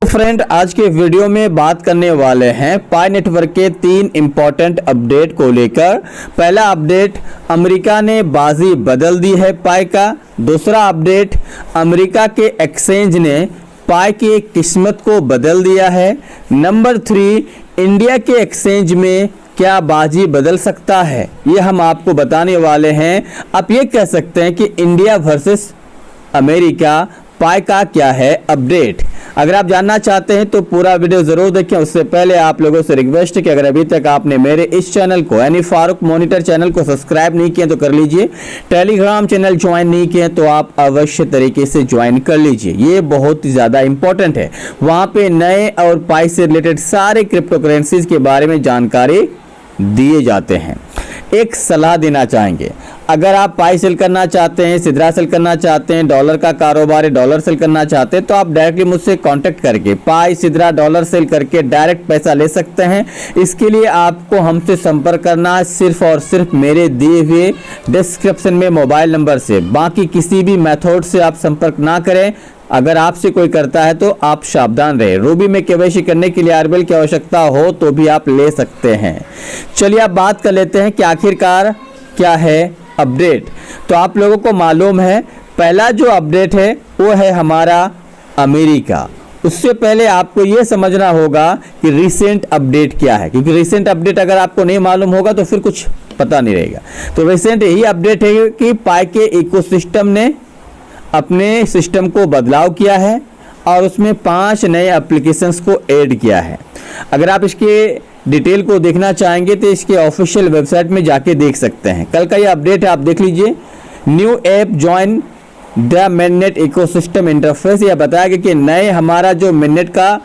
Friend, आज के video में बात करने वाले हैं पाई नेटवर्क के 3 इंपॉर्टेंट अपडेट को लेकर। पहला अपडेट, अमेरिका ने बाजी बदल दी है पाई का। दूसरा अपडेट, अमेरिका के एक्सचेंज ने पाई की किस्मत को बदल दिया है। नंबर 3, इंडिया के एक्सचेंज में क्या बाजी बदल सकता है, ये हम आपको बताने वाले हैं। आप ये कह सकते हैं कि इंडिया वर्सेस अमेरिका पाई का क्या है अपडेट। अगर आप जानना चाहते हैं तो पूरा वीडियो जरूर देखें। उससे पहले आप लोगों से रिक्वेस्ट है कि अगर अभी तक आपने मेरे इस चैनल को यानी फारूक मॉनिटर चैनल को सब्सक्राइब नहीं किया तो कर लीजिए। टेलीग्राम चैनल ज्वाइन नहीं किए तो आप अवश्य तरीके से ज्वाइन कर लीजिए, ये बहुत ही ज़्यादा इंपॉर्टेंट है। वहाँ पे नए और पाई से रिलेटेड सारे क्रिप्टो करेंसीज के बारे में जानकारी दिए जाते हैं। एक सलाह देना चाहेंगे, अगर आप पाई सेल करना चाहते हैं, सिद्रा सेल करना चाहते हैं, डॉलर का कारोबार है, डॉलर सेल करना चाहते हैं, तो आप डायरेक्टली मुझसे कांटेक्ट करके पाई सिद्रा डॉलर सेल करके डायरेक्ट पैसा ले सकते हैं। इसके लिए आपको हमसे संपर्क करना है सिर्फ और सिर्फ मेरे दिए हुए डिस्क्रिप्शन में मोबाइल नंबर से। बाकी किसी भी मेथड से आप संपर्क ना करें। अगर आपसे कोई करता है तो आप सावधान रहे। रूबी में केवाईसी करने के लिए आरबीएल की आवश्यकता हो तो भी आप ले सकते हैं। चलिए आप बात कर लेते हैं कि आखिरकार क्या है अपडेट। तो आप लोगों को मालूम है, पहला जो अपडेट है वो है हमारा अमेरिका। उससे पहले आपको ये समझना होगा कि रिसेंट अपडेट क्या है, क्योंकि रिसेंट अपडेट अगर आपको नहीं मालूम होगा तो फिर कुछ पता नहीं रहेगा। तो रिसेंट यही अपडेट है कि पाई के इकोसिस्टम ने अपने सिस्टम को बदलाव किया है और उसमें 5 नए एप्लीकेशंस को ऐड किया है। अगर आप इसके डिटेल को देखना चाहेंगे तो इसके ऑफिशियल वेबसाइट में जाके देख सकते हैं। कल का ये अपडेट है, आप देख लीजिए। New app join the mainnet ecosystem interface. यह बताया गया कि नए हमारा जो मेननेट का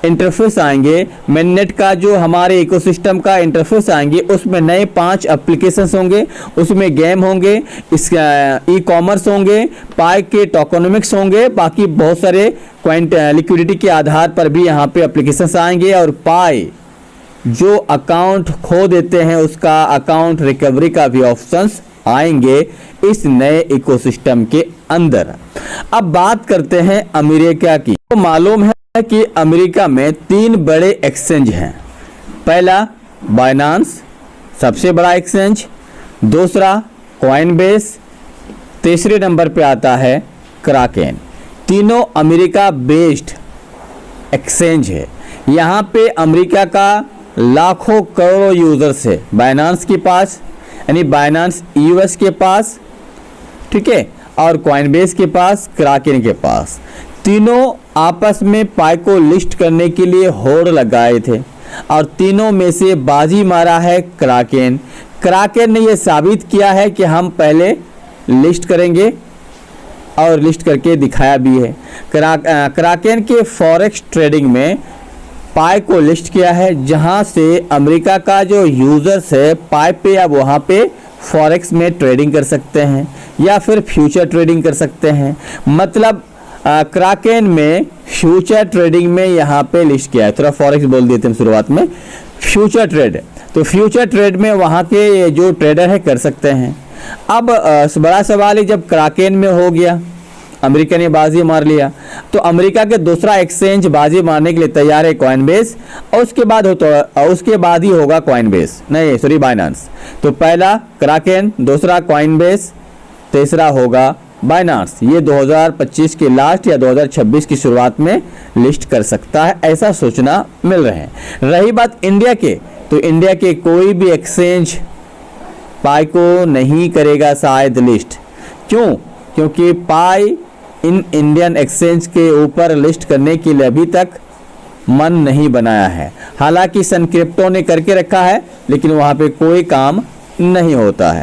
इंटरफेस आएंगे, मेननेट का जो हमारे इकोसिस्टम का इंटरफेस आएंगे, उसमें नए 5 एप्लीकेशंस होंगे। उसमें गेम होंगे, ई कॉमर्स होंगे, पाई के टोकनोमिक्स होंगे, बाकी बहुत सारे क्वाइंट लिक्विडिटी के आधार पर भी यहाँ पे एप्लीकेशंस आएंगे। और पाई जो अकाउंट खो देते हैं उसका अकाउंट रिकवरी का भी ऑप्शंस आएंगे इस नए इकोसिस्टम के अंदर। अब बात करते हैं अमेरिका की। तो मालूम है कि अमेरिका में 3 बड़े एक्सचेंज हैं। पहला बाइनांस, सबसे बड़ा एक्सचेंज। दूसरा कॉइनबेस, तीसरे नंबर पे आता है क्राकेन। तीनों अमेरिका बेस्ड एक्सचेंज है। यहाँ पे अमेरिका का लाखों करोड़ों यूजर्स है। बाइनांस के पास यानी बाइनांस यूएस के पास, ठीक है, और कॉइनबेस के पास, क्राकेन के पास। तीनों आपस में पाई को लिस्ट करने के लिए होड़ लगाए थे और तीनों में से बाजी मारा है क्राकेन। क्राकेन ने यह साबित किया है कि हम पहले लिस्ट करेंगे और लिस्ट करके दिखाया भी है। क्राकेन के फॉरेक्स ट्रेडिंग में पाई को लिस्ट किया है, जहां से अमेरिका का जो यूजर्स है पाई पे या वहां पे फॉरेक्स में ट्रेडिंग कर सकते हैं या फिर फ्यूचर ट्रेडिंग कर सकते हैं। मतलब क्राकेन में फ्यूचर ट्रेडिंग में यहाँ पे लिस्ट किया है। थोड़ा फॉरेक्स बोल दिए थे हम शुरुआत में, फ्यूचर ट्रेड। तो फ्यूचर ट्रेड में वहाँ के जो ट्रेडर है कर सकते हैं। अब बड़ा सवाल है, जब क्राकेन में हो गया, अमेरिका ने बाजी मार लिया, तो अमेरिका के दूसरा एक्सचेंज बाजी मारने के लिए तैयार है कॉइनबेस, और उसके बाद ही होगा कॉइनबेस, नहीं सॉरी बाइनांस। तो पहला क्राकेन, दूसरा कॉइनबेस, तीसरा होगा बाइनांस। ये 2025 के लास्ट या 2026 की शुरुआत में लिस्ट कर सकता है, ऐसा सूचना मिल रहे हैं। रही बात इंडिया के, तो इंडिया के कोई भी एक्सचेंज पाई को नहीं करेगा शायद लिस्ट। क्यों? क्योंकि पाई इन इंडियन एक्सचेंज के ऊपर लिस्ट करने के लिए अभी तक मन नहीं बनाया है। हालांकि सन क्रिप्टो ने करके रखा है, लेकिन वहाँ पे कोई काम नहीं होता है।